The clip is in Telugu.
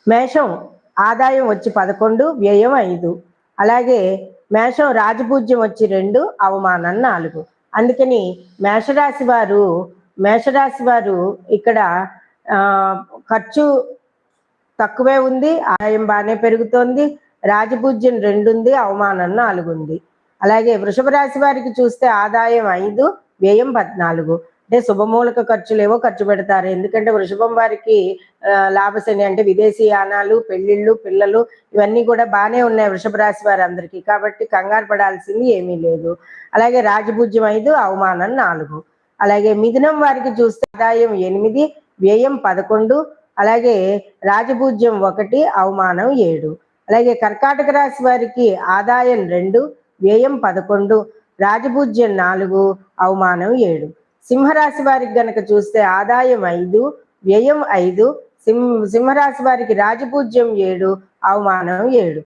మేషం ఆదాయం వచ్చి 11, వ్యయం 5. అలాగే మేషం రాజపూజ్యం వచ్చి 2, అవమానం 4. అందుకని మేషరాశి వారు ఇక్కడ ఖర్చు తక్కువే ఉంది, ఆదాయం బాగానే పెరుగుతోంది, రాజపూజ్యం 2 ఉంది, అవమానం 4 ఉంది. అలాగే వృషభ రాశి వారికి చూస్తే ఆదాయం 5, వ్యయం 14. అంటే శుభమూలక ఖర్చులేవో ఖర్చు పెడతారు. ఎందుకంటే వృషభం వారికి లాభశని అంటే విదేశీ యానాలు, పెళ్లిళ్ళు, పిల్లలు ఇవన్నీ కూడా బాగానే ఉన్నాయి వృషభ రాశి వారందరికీ. కాబట్టి కంగారు పడాల్సింది ఏమీ లేదు. అలాగే రాజపూజ్యం 5, అవమానం 4. అలాగే మిథునం వారికి చూస్తే ఆదాయం 8, వ్యయం 11. అలాగే రాజపూజ్యం 1, అవమానం 7. అలాగే కర్కాటక రాశి వారికి ఆదాయం 2, వ్యయం 11, రాజపూజ్యం 4, అవమానం 7. సింహరాశి వారికి గనక చూస్తే ఆదాయం 5, వ్యయం 5, సింహరాశి వారికి రాజపూజ్యం 7, అవమానం 7.